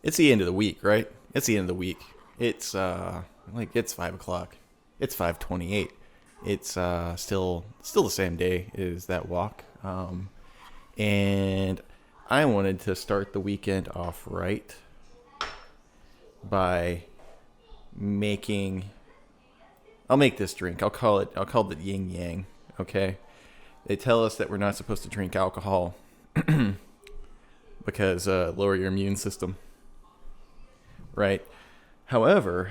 It's the end of the week, right? It's the end of the week. It's it's 5 o'clock. It's 5:28. It's still the same day as that walk. And I wanted to start the weekend off right by making. I'll make this drink. I'll call it yin yang. Okay. They tell us that we're not supposed to drink alcohol because lower your immune system. Right. However,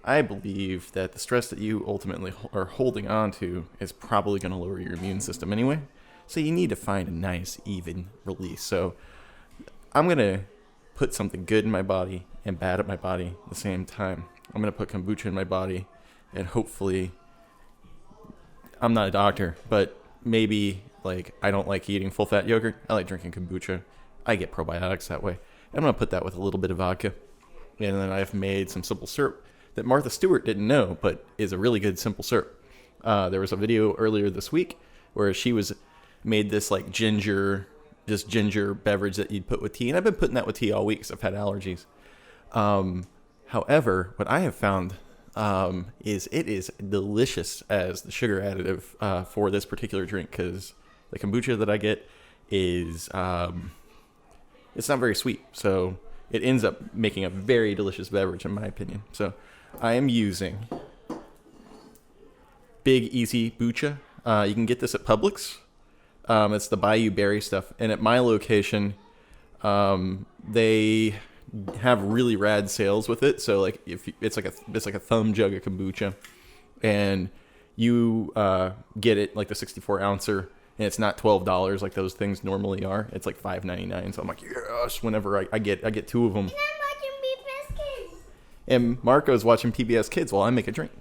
I believe that the stress that you ultimately are holding on to is probably going to lower your immune system anyway. So you need to find a nice, even release. So I'm going to put something good in my body and bad in my body at the same time. I'm going to put kombucha in my body and hopefully, I'm not a doctor, but maybe like I don't like eating full fat yogurt. I like drinking kombucha. I get probiotics that way. I'm going to put that with a little bit of vodka. And then I've made some simple syrup that Martha Stewart didn't know, but is a really good simple syrup. There was a video earlier this week where she made this like ginger beverage that you'd put with tea. And I've been putting that with tea all week because I've had allergies. However, what I have found is it is delicious as the sugar additive for this particular drink because the kombucha that I get is it's not very sweet. So it ends up making a very delicious beverage in my opinion. So I am using Big Easy Bucha. You can get this at Publix. It's the Bayou Berry stuff. And at my location, they have really rad sales with it. So like if it's like a thumb jug of kombucha, and you get it like the 64 ouncer, and it's not $12 like those things normally are. It's like $5.99. So I'm like, yes. Whenever I get two of them. And I'm watching PBS Kids. And Marco's watching PBS Kids while I make a drink.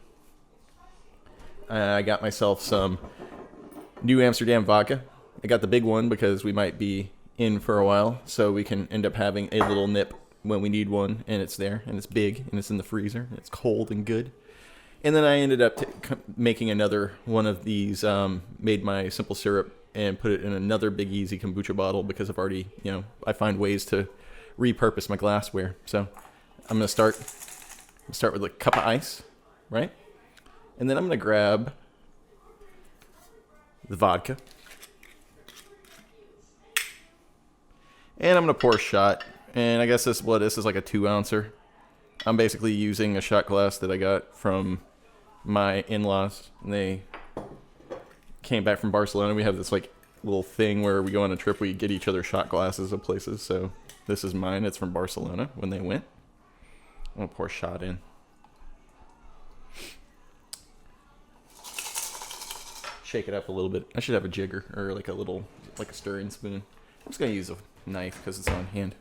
I got myself some New Amsterdam vodka. I got the big one because we might be in for a while, so we can end up having a little nip when we need one, and it's there, and it's big, and it's in the freezer, and it's cold and good. And then I ended up making another one of these, made my simple syrup and put it in another Big Easy kombucha bottle because I've already, I find ways to repurpose my glassware. So I'm going to start with a cup of ice, right? And then I'm going to grab the vodka. And I'm going to pour a shot. And I guess this is like a 2-ouncer. I'm basically using a shot glass that I got from my in-laws. And they came back from Barcelona. We have this like little thing where we go on a trip. We get each other shot glasses of places. So this is mine. It's from Barcelona when they went. I'm going to pour a shot in. Shake it up a little bit. I should have a jigger or like a stirring spoon. I'm just going to use a knife because it's on hand.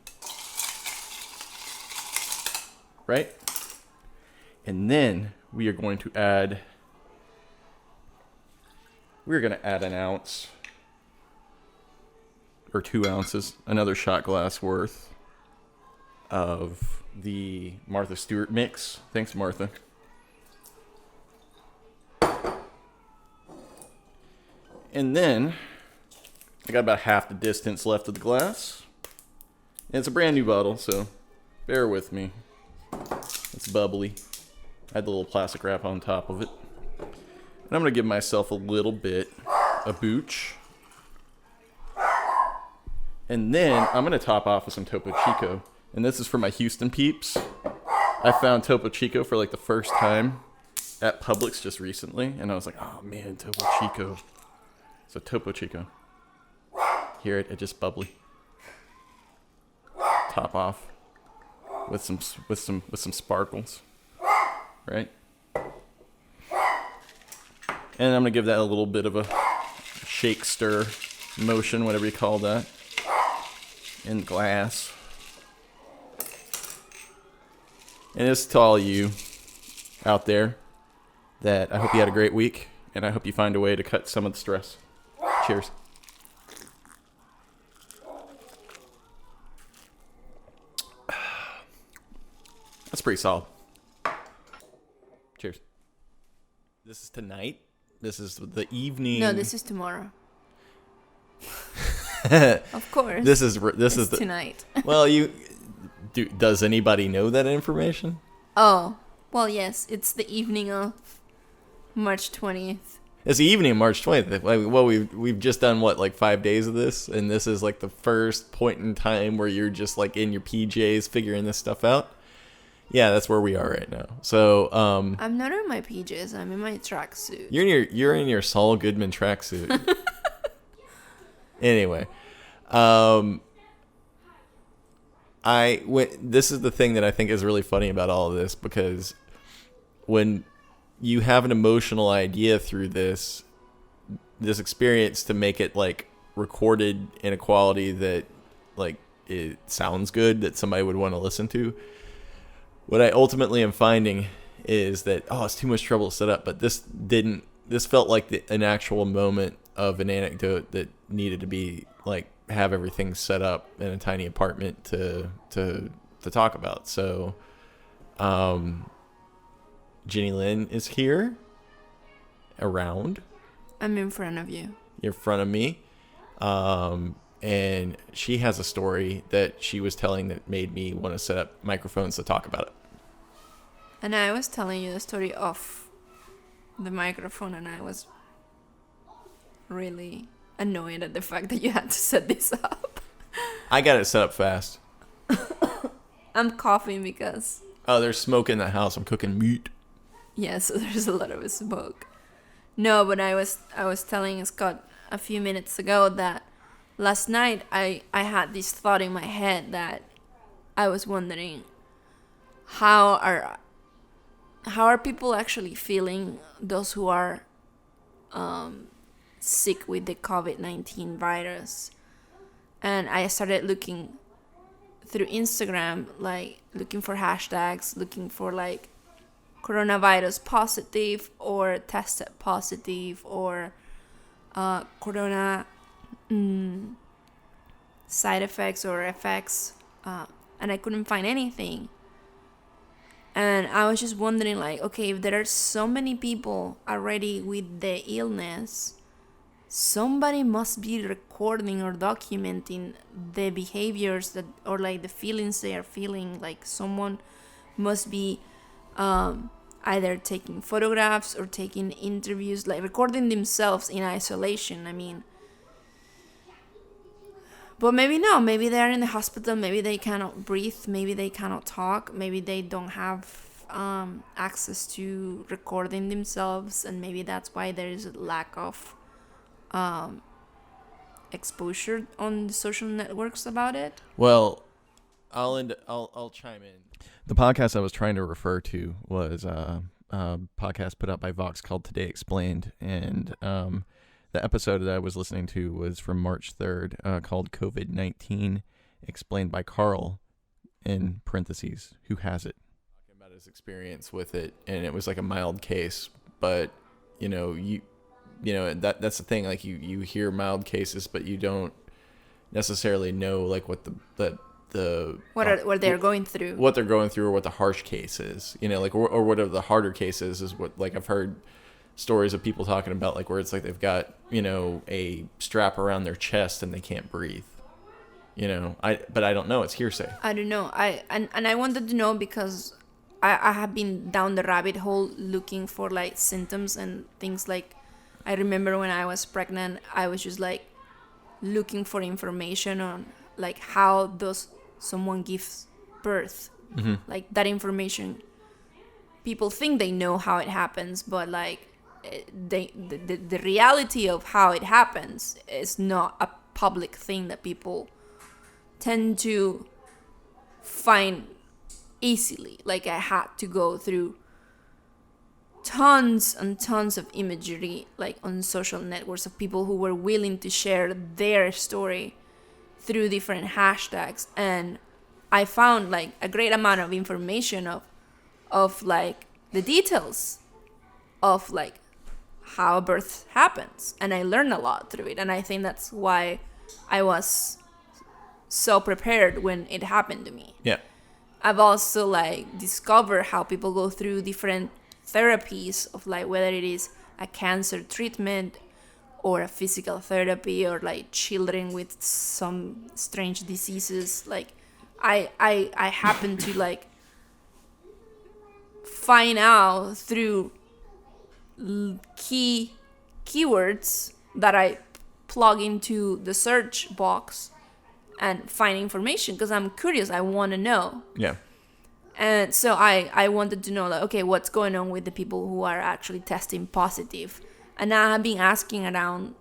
Right? And then we are going to add an ounce or 2 ounces, another shot glass worth of the Martha Stewart mix. Thanks, Martha. And then I got about half the distance left of the glass. And it's a brand new bottle, so bear with me. It's bubbly. I had the little plastic wrap on top of it. And I'm going to give myself a little bit of booch. And then I'm going to top off with some Topo Chico. And this is for my Houston peeps. I found Topo Chico for like the first time at Publix just recently. And I was like, oh man, Topo Chico. So Topo Chico. Hear it? It just bubbly. Top off with some sparkles, right? And I'm gonna give that a little bit of a shake, stir motion, whatever you call that, in the glass. And it's to all you out there that I hope you had a great week, and I hope you find a way to cut some of the stress. Cheers. That's pretty solid. Cheers. This is tonight. This is the evening. No, this is tomorrow. Of course. This is tonight. Well, Does anybody know that information? Oh, well, yes. It's the evening of March 20th. It's the evening of March 20th. Well, we've just done, what, like 5 days of this? And this is like the first point in time where you're just like in your PJs figuring this stuff out? Yeah, that's where we are right now. So, I'm not in my PJs. I'm in my tracksuit. You're in your Saul Goodman tracksuit. Anyway, this is the thing that I think is really funny about all of this, because when you have an emotional idea through this experience to make it like recorded in a quality that like it sounds good, that somebody would want to listen to, what I ultimately am finding is that, it's too much trouble to set up. But this felt like an actual moment of an anecdote that needed to be like, have everything set up in a tiny apartment to talk about. So, Jenny Lynn is here, around. I'm in front of you. You're in front of me. And she has a story that she was telling that made me want to set up microphones to talk about it. And I was telling you the story off the microphone, and I was really annoyed at the fact that you had to set this up. I got it set up fast. I'm coughing because... Oh, there's smoke in the house. I'm cooking meat. Yeah, so there's a lot of smoke. No, but I was telling Scott a few minutes ago that last night I had this thought in my head that I was wondering how are people actually feeling, those who are sick with the COVID-19 virus. And I started looking through Instagram, like looking for hashtags, looking for like coronavirus positive or tested positive or corona side effects or effects, and I couldn't find anything. And I was just wondering, like, okay, if there are so many people already with the illness, somebody must be recording or documenting the behaviors that, or like the feelings they are feeling. Like someone must be either taking photographs or taking interviews, like recording themselves in isolation. I mean, but maybe no, maybe they're in the hospital, maybe they cannot breathe, maybe they cannot talk, maybe they don't have access to recording themselves, and maybe that's why there is a lack of exposure on the social networks about it. Well, I'll chime in. The podcast I was trying to refer to was a podcast put out by Vox called Today Explained, and the episode that I was listening to was from March 3rd, called COVID-19 Explained by Carl, in parentheses, who has it. Talking about his experience with it, and it was like a mild case, but you know that's the thing, like you hear mild cases, but you don't necessarily know like what what they're going through, or what the harsh case is, like or what are the harder cases is what, like, I've heard stories of people talking about, like where it's like they've got a strap around their chest and they can't breathe. But I don't know, it's hearsay. I don't know. I wanted to know because I have been down the rabbit hole looking for like symptoms and things. Like I remember when I was pregnant, I was just like looking for information on like how does someone gives birth. Mm-hmm. Like that information, people think they know how it happens, but like the reality of how it happens is not a public thing that people tend to find easily. Like I had to go through tons and tons of imagery like on social networks of people who were willing to share their story through different hashtags, and I found like a great amount of information of like the details of like how birth happens, and I learned a lot through it, and I think that's why I was so prepared when it happened to me. Yeah. I've also like discovered how people go through different therapies of like whether it is a cancer treatment or a physical therapy or like children with some strange diseases. Like I happen to like find out through keywords that I plug into the search box and find information because I'm curious. I want to know. Yeah. And so I wanted to know, like, okay, what's going on with the people who are actually testing positive. And I have been asking around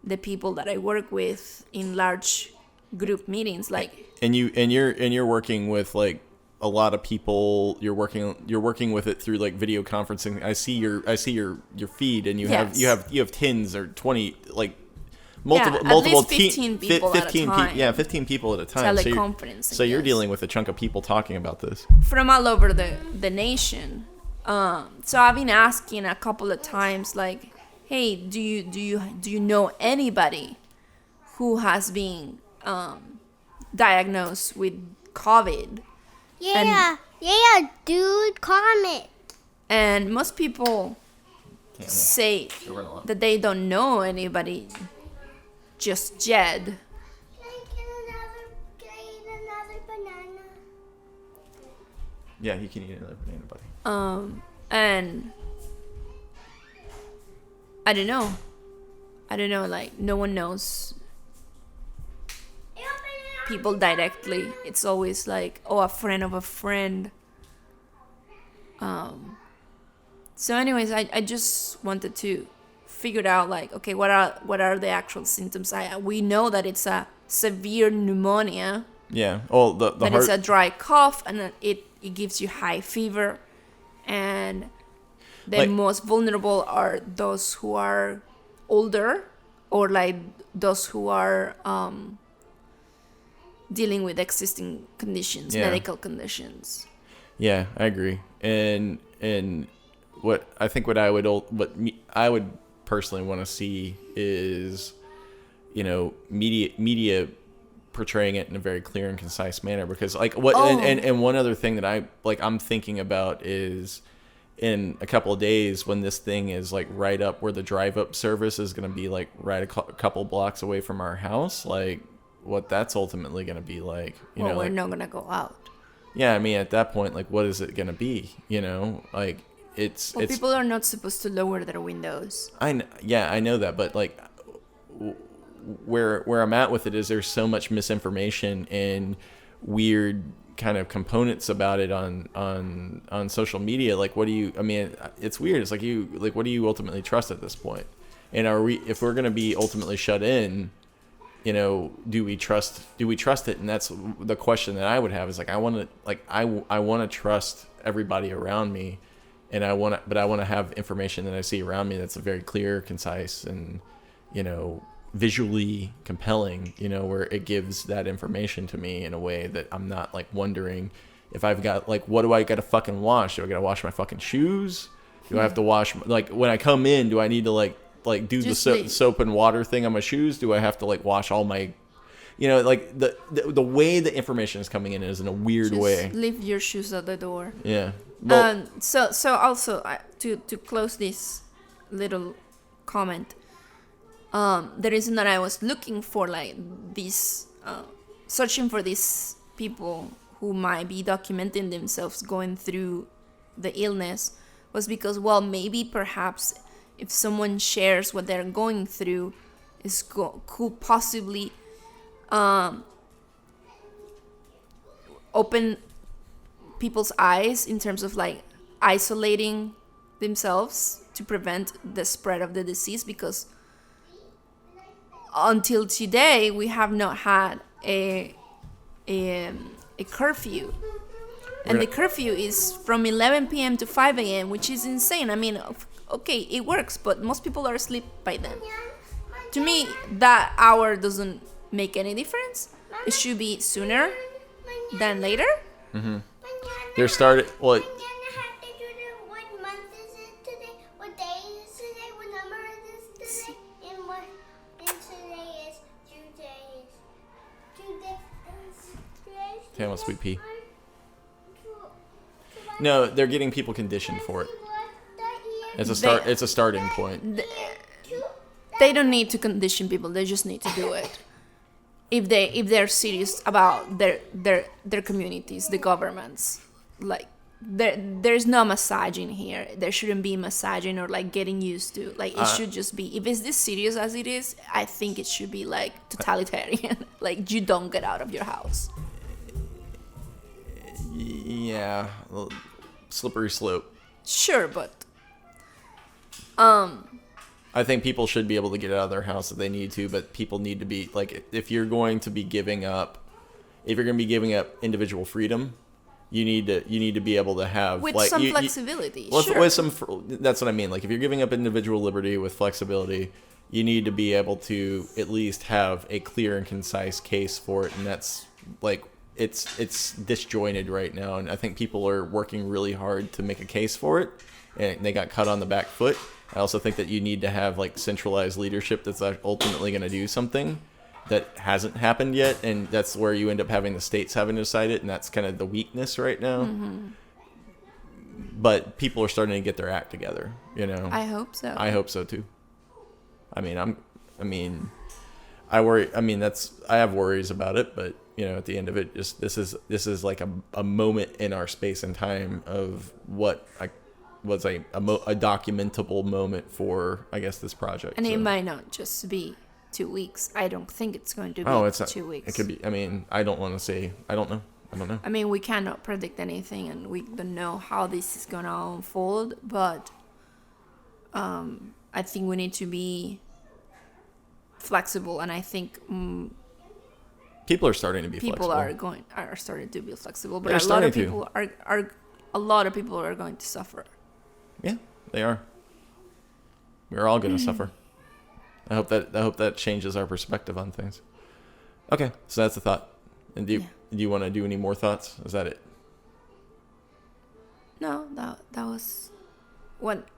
the people that I work with in large group meetings, like. And you're working with like a lot of people. You're working with it through like video conferencing. I see your feed, and you have 10s or 20 like multiple at least 15 people at a time. 15 people at a time. Teleconferencing. So you're dealing with a chunk of people talking about this from all over the nation. So I've been asking a couple of times, like, hey, do you know anybody who has been diagnosed with COVID? Yeah, dude, comment. And most people say that they don't know anybody just yet. Can I eat another banana? Yeah, you can eat another banana, buddy. And I don't know, like, no one knows people directly. It's always like, oh, a friend of a friend. So anyways, I just wanted to figure out, like, okay, what are the actual symptoms? We know that it's a severe pneumonia. Yeah. Oh, the that heart. It's a dry cough, and it gives you high fever, and the most vulnerable are those who are older, or like those who are dealing with existing conditions, medical conditions. Yeah, I agree. And what I would personally want to see is, media portraying it in a very clear and concise manner, because and one other thing that I'm thinking about is, in a couple of days, when this thing is like right up where the drive up service is going to be, like right a couple blocks away from our house, like what that's ultimately going to be like. We're not going to go out. Yeah, I mean, at that point, like, what is it going to be? Like it's people are not supposed to lower their windows. I know that, but like where I'm at with it is there's so much misinformation and weird kind of components about it on social media. Like, it's weird. It's like, what do you ultimately trust at this point? And if we're going to be ultimately shut in, do we trust it? And that's the question that I would have, is like, I want to trust everybody around me, and I want to have information that I see around me that's very clear, concise, and visually compelling, where it gives that information to me in a way that I'm not like wondering if I've got, like, what do I got to fucking wash? Do I got to wash my fucking shoes? Do I have to wash, like, when I come in, do I need to like do the soap and water thing on my shoes? Do I have to like wash all my, like the way the information is coming in is in a weird way. Leave your shoes at the door. Yeah. Well, so also to close this little comment, the reason that I was looking for like this, searching for these people who might be documenting themselves going through the illness was because, well, maybe perhaps if someone shares what they're going through, could possibly open people's eyes in terms of like isolating themselves to prevent the spread of the disease, because until today we have not had a curfew, and the curfew is from 11 p.m. to 5 a.m., which is insane. I mean, okay, it works, but most people are asleep by then. To me, that hour doesn't make any difference. It should be sooner than later. Mm-hmm. There started what? What month is it today? What day is today? What number is this today? And today is Tuesday. Tamil sweet pea. No, they're getting people conditioned for it. It's a starting point. They don't need to condition people. They just need to do it. if they're serious about their communities, the governments. Like there's no massaging here. There shouldn't be massaging or like getting used to. Like it should just be, if it's this serious as it is, I think it should be like totalitarian. Like you don't get out of your house. Yeah, well, slippery slope. Sure, but I think people should be able to get out of their house if they need to, but people need to be like, if you're going to be giving up individual freedom, you need to be able to have with like some flexibility. With Sure. some, that's what I mean. Like if you're giving up individual liberty with flexibility, you need to be able to at least have a clear and concise case for it, and that's like it's disjointed right now, and I think people are working really hard to make a case for it, and they got cut on the back foot. I also think that you need to have like centralized leadership that's ultimately going to do something that hasn't happened yet, and that's where you end up having the states having to decide it, and that's kind of the weakness right now. Mm-hmm. But people are starting to get their act together, you know. I hope so. I hope so too. I worry. I mean, I have worries about it, but you know, at the end of it, just this is like a moment in our space and time of what was a documentable moment for, I guess, this project. And so. it might not just be 2 weeks. I don't think it's going to be it's not, 2 weeks. It could be. I mean, I don't want to say. I don't know. I mean, we cannot predict anything, and we don't know how this is going to unfold. But I think we need to be flexible, and I think people are starting to be people flexible. are starting to be flexible. But They're a lot of starting people are a lot of people are going to suffer. Yeah, they are. We're all going to suffer. I hope that changes our perspective on things. Okay, so that's the thought. And do you want to do any more thoughts? Is that it? No, that was what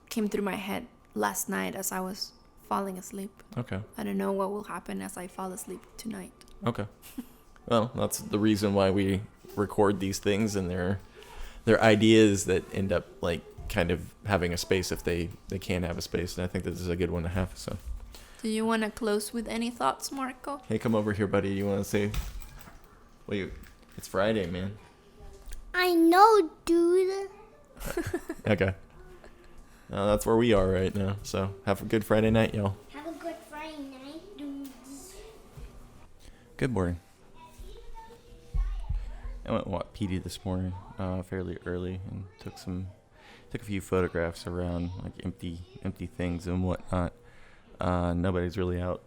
came through my head last night as I was falling asleep. Okay. I don't know what will happen as I fall asleep tonight. Okay. Well, that's the reason why we record these things, and they're ideas that end up like kind of having a space if they can have a space, and I think this is a good one to have. So. Do you want to close with any thoughts, Marco? Hey, come over here, buddy. You want to say? Well, it's Friday, man. I know, dude. Okay. That's where we are right now. So have a good Friday night, y'all. Have a good Friday night, dudes. Good morning. I went and walked Petey this morning, fairly early, and took a few photographs around like empty things and whatnot. Nobody's really out,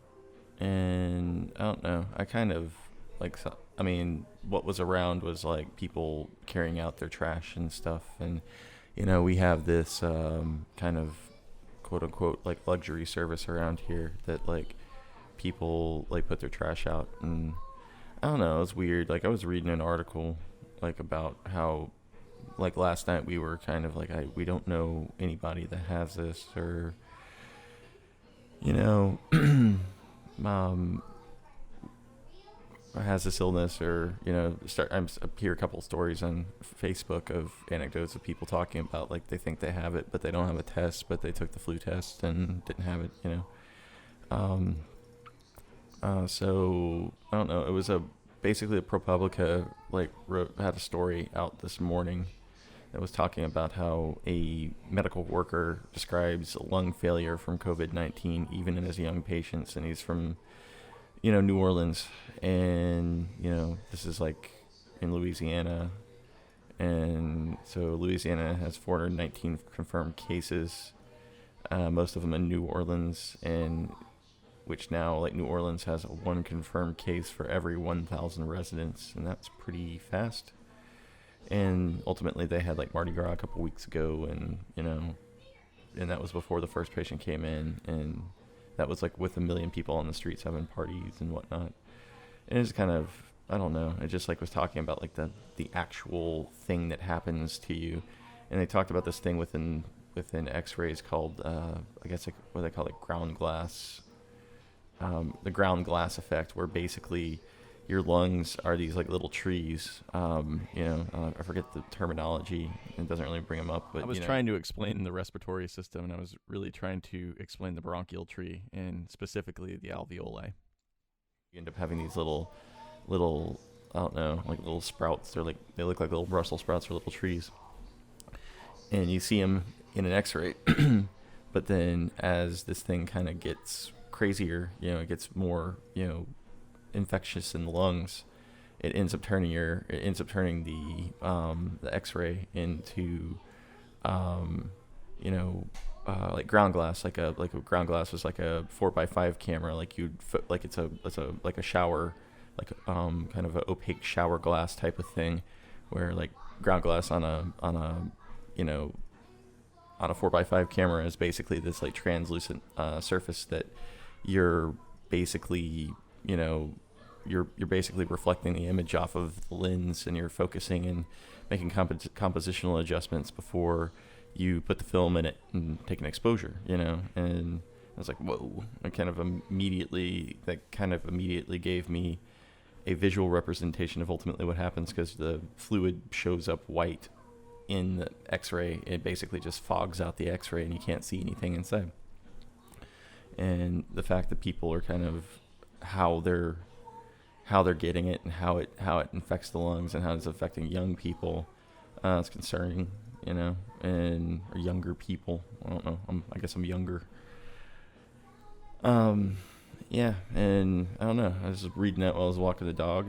and I don't know. I kind of like. I mean, what was around was like people carrying out their trash and stuff, and you know, we have this kind of quote unquote like luxury service around here that like people like put their trash out, and I don't know, it was weird. Like I was reading an article like about how like last night we were kind of like we don't know anybody that has this, or you know has this illness, or you know I hear a couple stories on Facebook of anecdotes of people talking about like they think they have it but they don't have a test, but they took the flu test and didn't have it, you know. So I don't know, it was basically a ProPublica like had a story out this morning that was talking about how a medical worker describes lung failure from COVID-19 even in his young patients, and he's from New Orleans, and this is like in Louisiana, and so Louisiana has 419 confirmed cases, most of them in New Orleans, and which now like New Orleans has one confirmed case for every 1,000 residents, and that's pretty fast. And ultimately they had like Mardi Gras a couple weeks ago, and and that was before the first patient came in, and that was like with 1 million people on the streets having parties and whatnot. And it's kind of, I don't know, it just like was talking about like the actual thing that happens to you. And they talked about this thing within X-rays called, I guess like what they call it, ground glass, the ground glass effect, where basically your lungs are these like little trees. I forget the terminology. It doesn't really bring them up. But I was trying to explain the respiratory system, and I was really trying to explain the bronchial tree and specifically the alveoli. You end up having these little, I don't know, like little sprouts. They look like little Brussels sprouts or little trees. And you see them in an X-ray. But then as this thing kind of gets crazier, it gets more, infectious in the lungs. It ends up turning the X-ray into, like ground glass. Like a ground glass was like a 4x5 camera. Like it's a shower, like kind of an opaque shower glass type of thing, where like ground glass on a 4x5 camera is basically this like translucent surface that you're basically you're basically reflecting the image off of the lens, and you're focusing and making compositional adjustments before you put the film in it and take an exposure, and I was like, whoa. That kind of immediately gave me a visual representation of ultimately what happens, because the fluid shows up white in the X-ray. It basically just fogs out the X-ray and you can't see anything inside. And the fact that people are kind of how they're getting it and how it infects the lungs and how it's affecting young people, it's concerning, and or younger people. I don't know. I guess I'm younger. Yeah, and I don't know. I was just reading that while I was walking the dog,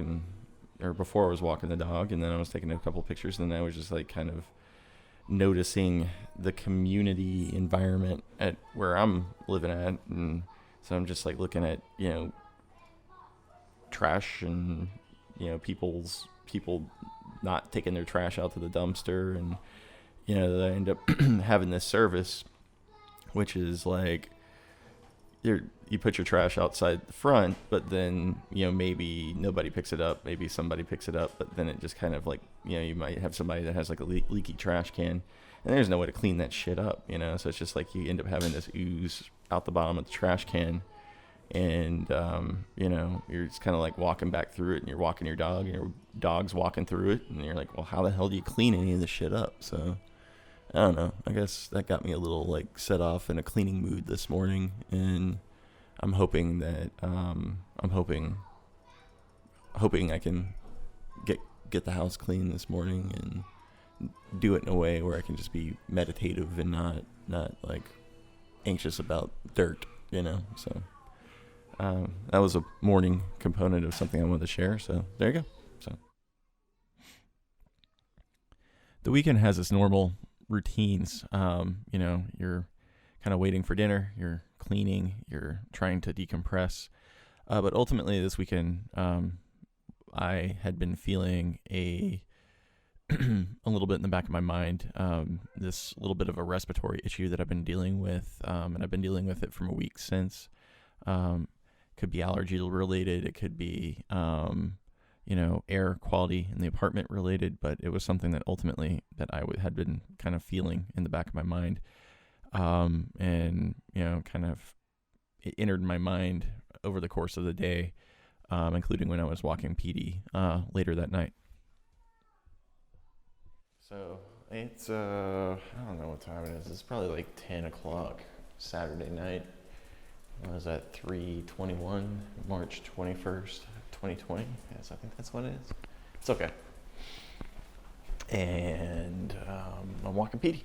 or before I was walking the dog, and then I was taking a couple pictures, and then I was just like kind of noticing the community environment at where I'm living at, and so I'm just like looking at trash and people not taking their trash out to the dumpster, and they end up having this service, which is like you put your trash outside the front, but then maybe nobody picks it up, maybe somebody picks it up, but then it just kind of like you might have somebody that has like a leaky trash can, and there's no way to clean that shit up, so it's just like you end up having this ooze out the bottom of the trash can, and you're just kind of like walking back through it, and you're walking your dog, and your dog's walking through it, and you're like, well, how the hell do you clean any of this shit up? So I don't know. I guess that got me a little like set off in a cleaning mood this morning, and I'm hoping that I'm hoping I can get the house clean this morning and do it in a way where I can just be meditative and not like anxious about dirt, So that was a morning component of something I wanted to share. So there you go. So the weekend has its normal routines. You're kind of waiting for dinner, you're cleaning, you're trying to decompress, but ultimately this weekend I had been feeling a little bit in the back of my mind, this little bit of a respiratory issue that I've been dealing with, and I've been dealing with it from a week since. Could be allergy related, it could be air quality in the apartment related, but it was something that ultimately that I had been kind of feeling in the back of my mind. And kind of it entered my mind over the course of the day, including when I was walking PD later that night. So it's I don't know what time it is. It's probably like 10 o'clock Saturday night. I was at 3/21, March 21st, 2020. Yes, I think that's what it is. It's okay. And I'm walking PD.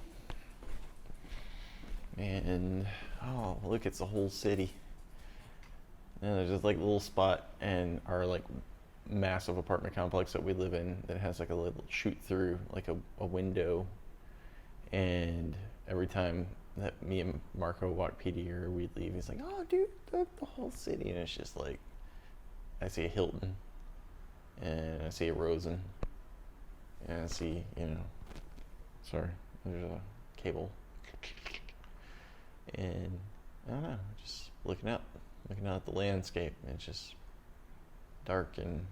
And look, it's the whole city. And there's this like little spot in our like massive apartment complex that we live in that has like a little shoot through, like a window. And every time that me and Marco walk PD or we leave, he's like, oh dude, the whole city. And it's just like, I see a Hilton, and I see a Rosen, and I see, there's a cable. And I don't know, just looking out at the landscape, and it's just dark and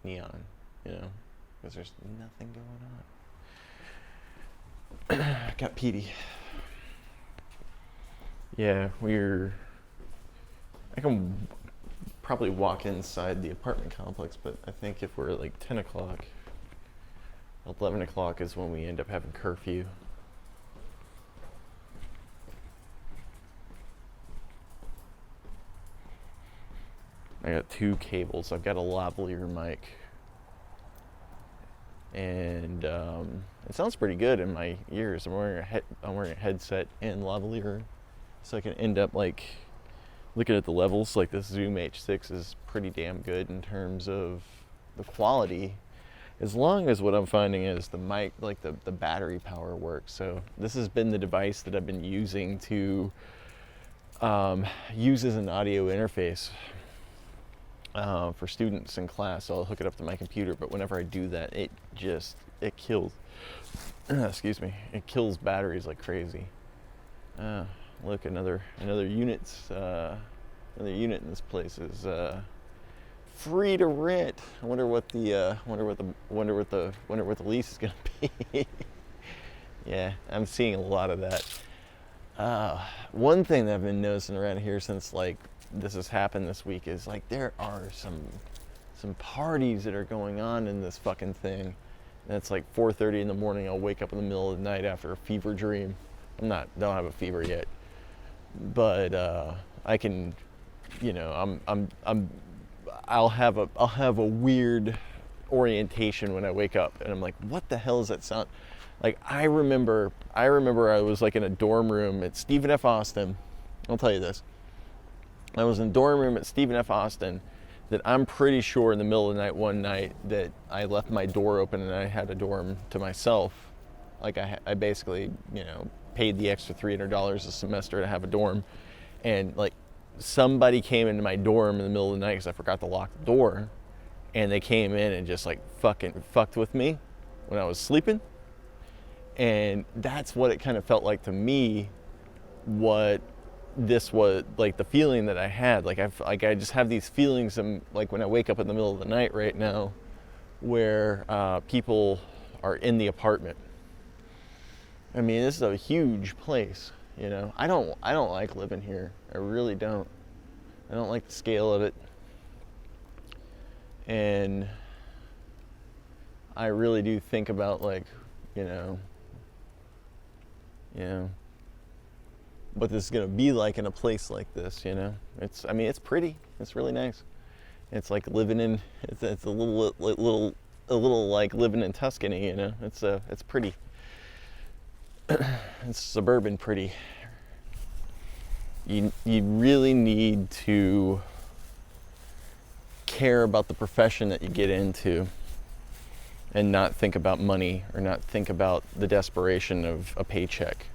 neon, because there's nothing going on. Got PD. Yeah, I can probably walk inside the apartment complex, but I think if we're at like 10 o'clock, 11 o'clock is when we end up having curfew. I got 2 cables. I've got a lavalier mic, and it sounds pretty good in my ears. I'm wearing a headset and lavalier, so I can end up like looking at the levels. Like this Zoom H6 is pretty damn good in terms of the quality, as long as what I'm finding is the mic, like the battery power works. So this has been the device that I've been using to use as an audio interface for students in class. So I'll hook it up to my computer, but whenever I do that, it kills excuse me, it kills batteries like crazy. Look, another unit in this place is free to rent. I wonder what the lease is gonna be. Yeah, I'm seeing a lot of that. One thing that I've been noticing around here since like this has happened this week is like there are some parties that are going on in this fucking thing. And it's like 4:30 in the morning. I'll wake up in the middle of the night after a fever dream. Don't have a fever yet, but I can, I'll have a weird orientation when I wake up, and I'm like, what the hell is that sound? Like I remember I was like in a dorm room at Stephen F. Austin. I'll tell you this. I was in a dorm room at Stephen F. Austin that I'm pretty sure in the middle of the night one night that I left my door open and I had a dorm to myself. Like I basically, paid the extra $300 a semester to have a dorm, and like somebody came into my dorm in the middle of the night because I forgot to lock the door, and they came in and just like fucking fucked with me when I was sleeping. And that's what it kind of felt like to me, what this was like, the feeling that I had. Like I just have these feelings, like when I wake up in the middle of the night right now, where people are in the apartment. I mean, this is a huge place, I don't like living here. I really don't. I don't like the scale of it. And I really do think about like, what this is gonna be like in a place like this, it's pretty. It's really nice. It's like living in. It's a little like living in Tuscany, It's pretty. It's suburban pretty. You really need to care about the profession that you get into, and not think about money or not think about the desperation of a paycheck.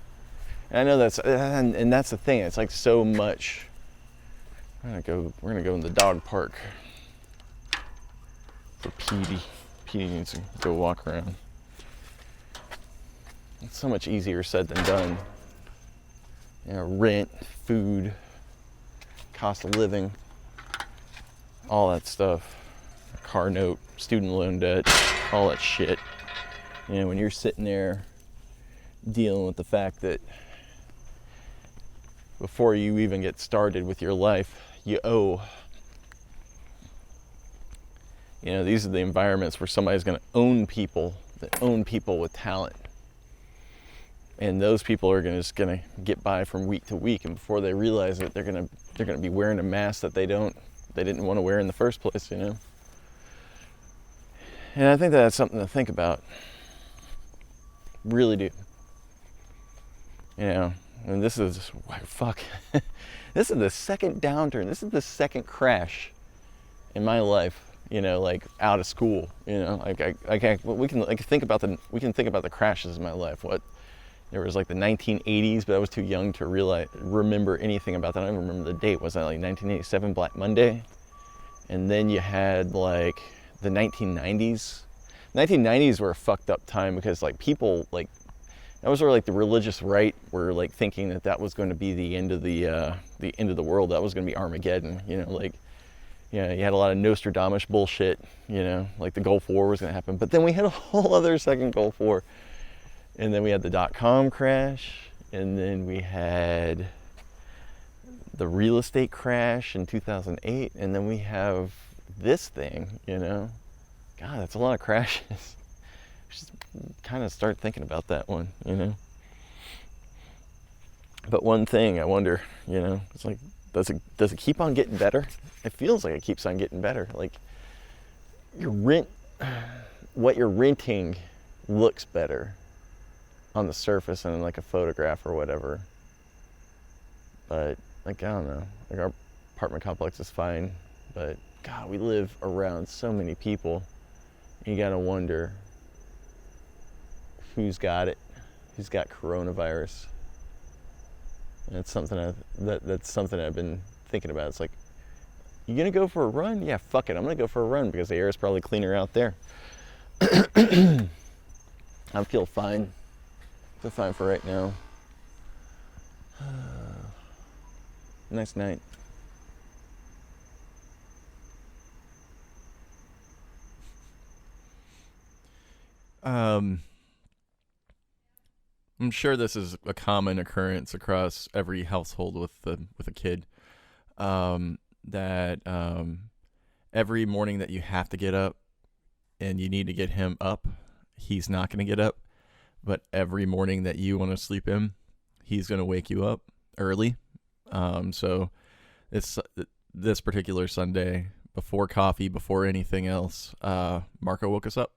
And I know that's the thing. It's like so much. We're gonna go in the dog park for Petey. Petey needs to go walk around. It's so much easier said than done. Rent, food, cost of living, all that stuff. Car note, student loan debt, all that shit. When you're sitting there dealing with the fact that before you even get started with your life, you owe. These are the environments where somebody's going to own people with talent. And those people are just gonna get by from week to week, and before they realize it, they're gonna be wearing a mask that they didn't want to wear in the first place, And I think that's something to think about. Really do. And this is this is the second downturn. This is the second crash in my life. Like out of school. We can think about the crashes in my life. There was like the 1980s, but I was too young to remember anything about that. I don't even remember the date. Was that like 1987 Black Monday? And then you had like the 1990s. 1990s were a fucked up time because like people like, that was where like the religious right were like thinking that was going to be the end of the end of the world. That was going to be Armageddon. You had a lot of Nostradamus bullshit. Like the Gulf War was going to happen, but then we had a whole other second Gulf War. And then we had the .com crash, and then we had the real estate crash in 2008, and then we have this thing, God, that's a lot of crashes. Just kind of start thinking about that one, But one thing I wonder, it's like does it keep on getting better? It feels like it keeps on getting better. Like what you're renting looks better on the surface and in like a photograph or whatever. But like, I don't know, like our apartment complex is fine, but God, we live around so many people. You gotta wonder who's got it, who's got coronavirus. And it's something that's something I've been thinking about. It's like, you gonna go for a run? Yeah, fuck it, I'm gonna go for a run because the air is probably cleaner out there. I feel fine. I feel fine for right now. Nice night. I'm sure this is a common occurrence across every household with a kid. That every morning that you have to get up and you need to get him up, he's not going to get up. But every morning that you want to sleep in, he's going to wake you up early. So it's this particular Sunday, before coffee, before anything else, Marco woke us up.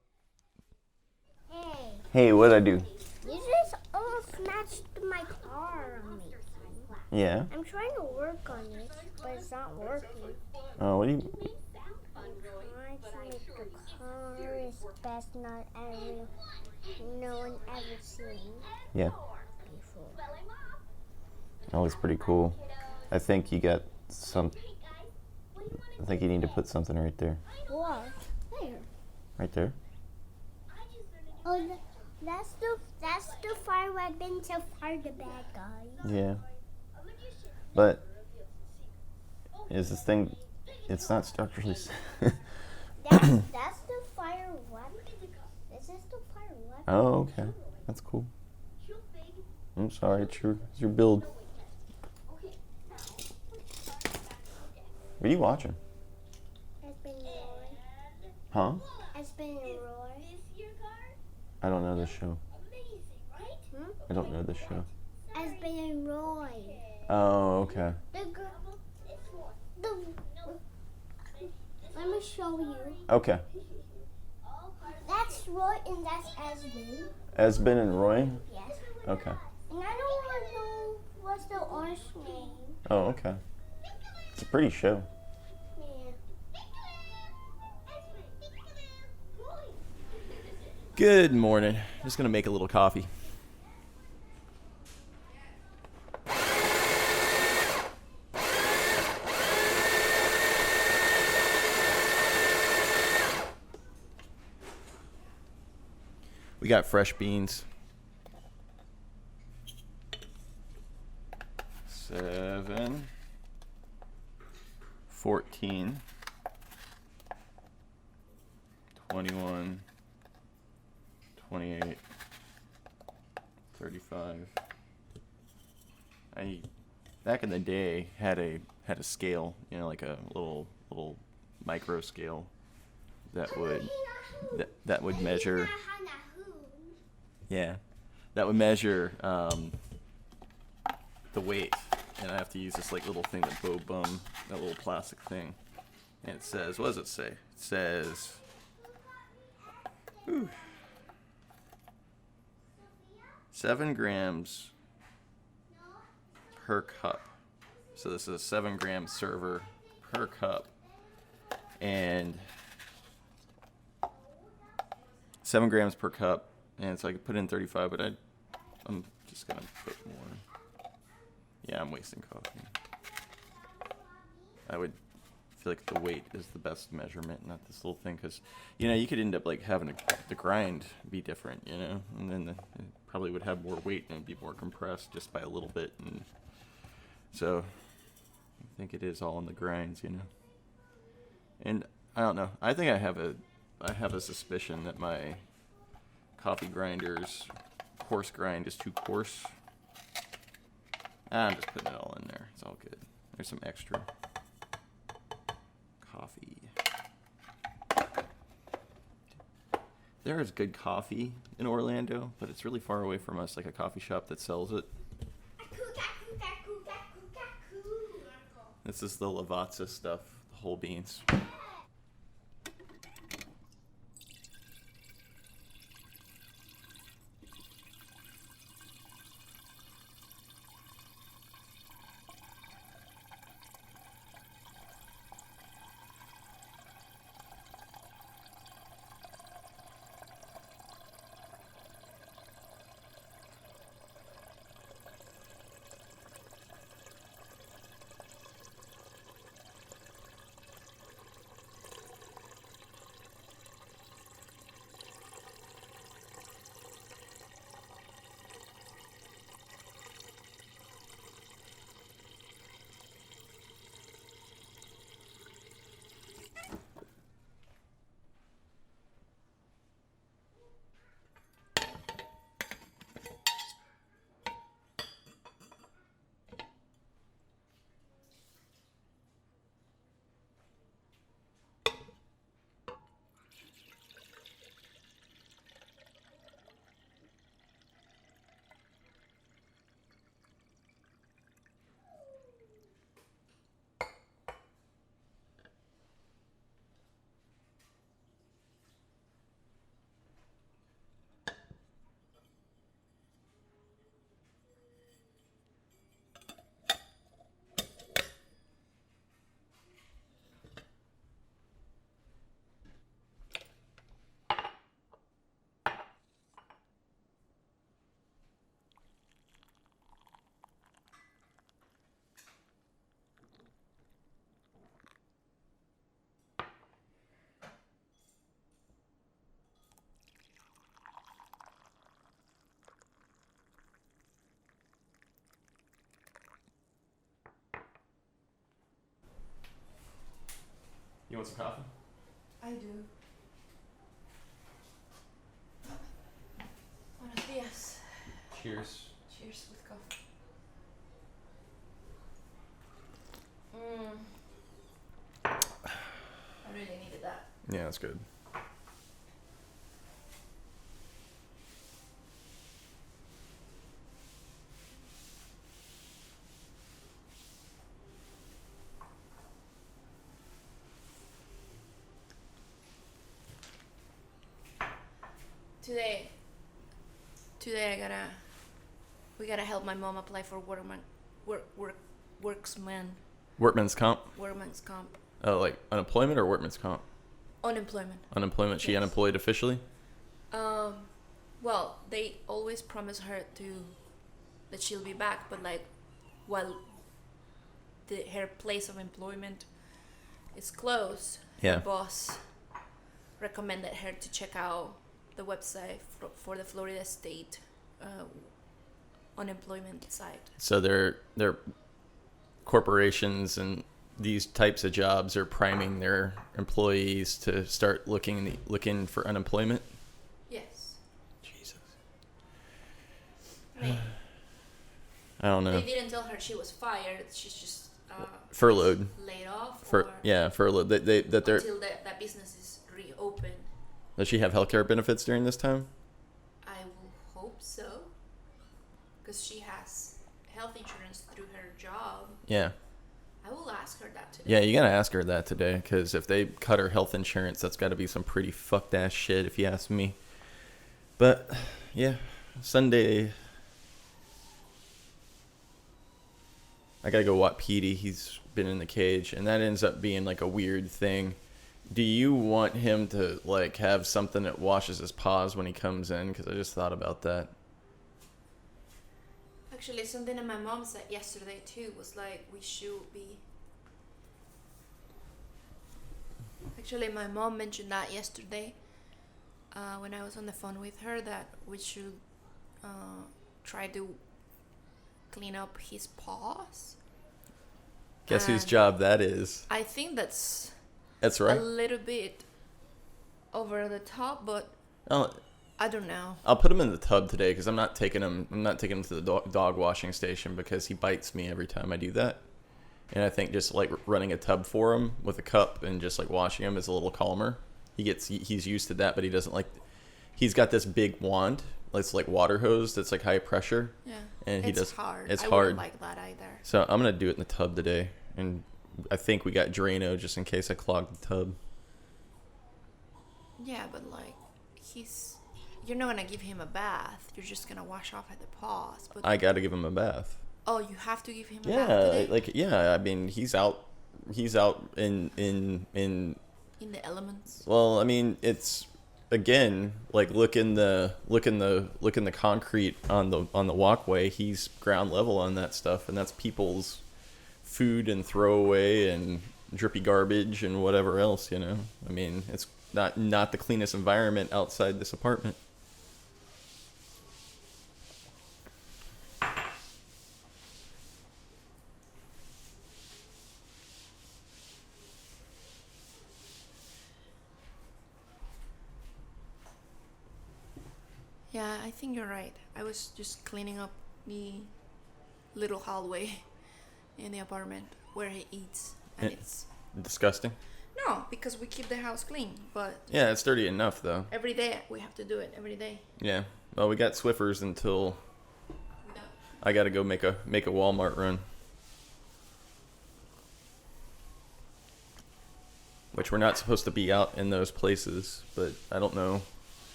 Hey, what'd I do? You just almost smashed my car on me. Yeah. I'm trying to work on it, but it's not working. Oh, what do you? I'm trying to make the car as best no one ever seen Yeah. before. That looks pretty cool. I think you got some. I think you need to put something right there. What? Where? Right there. Oh, that's the fire weapon to fire the bad guys. Yeah. But is this thing? It's not structurally. That's the fire weapon. This is the fire weapon. Oh, okay. That's cool. I'm sorry, it's your build. What are you watching? It's been Roy. Huh? It's been Roy. I don't know this show. Hmm? I don't know this show. It's been Roy. Oh, okay. The girl. Let me show you. Okay. That's Roy and that's Esben. Esben and Roy? Yes. Okay. And I don't want to know what's the orange name. Oh, okay. It's a pretty show. Yeah. Good morning. Just gonna make a little coffee. We got fresh beans. 7, 14, 21, 28, 35. I back in the day had a scale, you know, like a little micro scale that would measure. Yeah, that would measure the weight, and I have to use this like little thing that that little plastic thing, and it says, what does it say? It says, 7 grams per cup. So this is a 7-gram server per cup, and 7 grams per cup. And so I could put in 35, but I'm just going to put more. Yeah, I'm wasting coffee. I would feel like the weight is the best measurement, not this little thing, because, you know, you could end up like having the grind be different, you know, and then it probably would have more weight and it'd be more compressed just by a little bit. And so I think it is all in the grinds, you know. And I don't know. I think I have a suspicion that my coffee grinder's coarse grind is too coarse. I'm just putting it all in there. It's all good. There's some extra coffee. There is good coffee in Orlando, but it's really far away from us, like a coffee shop that sells it. This is the Lavazza stuff, the whole beans. You want some coffee? I do. Buenos días. Cheers. Cheers with coffee. I really needed that. Yeah, that's good. Today we gotta help my mom apply for workman's comp. Oh, like unemployment or workman's comp? Unemployment. Unemployment. She Yes. unemployed officially? Well, they always promise her that she'll be back, but like while her place of employment is closed, Yeah. her boss recommended her to check out the website for the Florida State unemployment site. So they're corporations and these types of jobs are priming their employees to start looking for unemployment. Yes. Jesus. I don't know. They didn't tell her she was fired. She's just Furloughed. laid off. Furloughed. Until that business is reopened. Does she have healthcare benefits during this time? I will hope so, because she has health insurance through her job. Yeah. I will ask her that today. Yeah, you gotta ask her that today, because if they cut her health insurance, that's got to be some pretty fucked ass shit, if you ask me. But yeah, Sunday, I gotta go watch Petey. He's been in the cage, and that ends up being like a weird thing. Do you want him to like have something that washes his paws when he comes in? Because I just thought about that. Actually, something that my mom said yesterday too was like we should be. Actually, my mom mentioned that yesterday when I was on the phone with her, that we should try to clean up his paws. Guess whose job that is? I think that's right. a little bit over the top, but I don't know. I'll put him in the tub today because I'm not taking him to the dog washing station because he bites me every time I do that. And I think just like running a tub for him with a cup and just like washing him is a little calmer. He's used to that, but he doesn't like. He's got this big wand, it's like water hose that's like high pressure. Yeah. And it's hard. It's I hard. wouldn't like that either. So I'm gonna do it in the tub today and I think we got Drano just in case I clogged the tub. Yeah, but like you're not gonna give him a bath. You're just gonna wash off at the paws. But I got to give him a bath. oh, you have to give him a Yeah, bath today? I mean, he's out in In the elements. well, I mean, it's again, like look in the concrete on the walkway. He's ground level on that stuff, and that's people's food and throwaway and drippy garbage and whatever else, you know. I mean, it's not the cleanest environment outside this apartment. Yeah, I think you're right. I was just cleaning up the little hallway in the apartment where he eats, and it's Disgusting. no, because we keep the house clean, but Yeah, it's dirty enough though. every day we have to do it every day. Yeah. Well, we got Swiffers until I got to go make a Walmart run. Which we're not supposed to be out in those places, but I don't know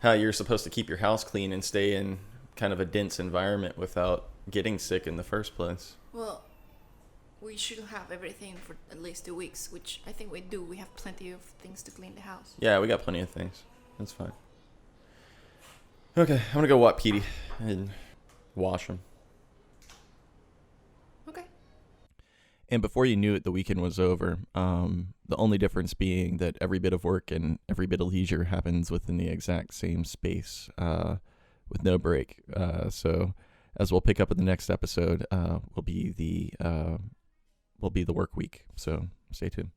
how you're supposed to keep your house clean and stay in kind of a dense environment without getting sick in the first place. Well, we should have everything for at least 2 weeks, which I think we do. We have plenty of things to clean the house. Yeah, we got plenty of things. That's fine. Okay, I'm gonna go walk Petey and wash him. Okay. And before you knew it, the weekend was over. The only difference being that every bit of work and every bit of leisure happens within the exact same space, with no break. So, as we'll pick up in the next episode, will be the work week. So stay tuned.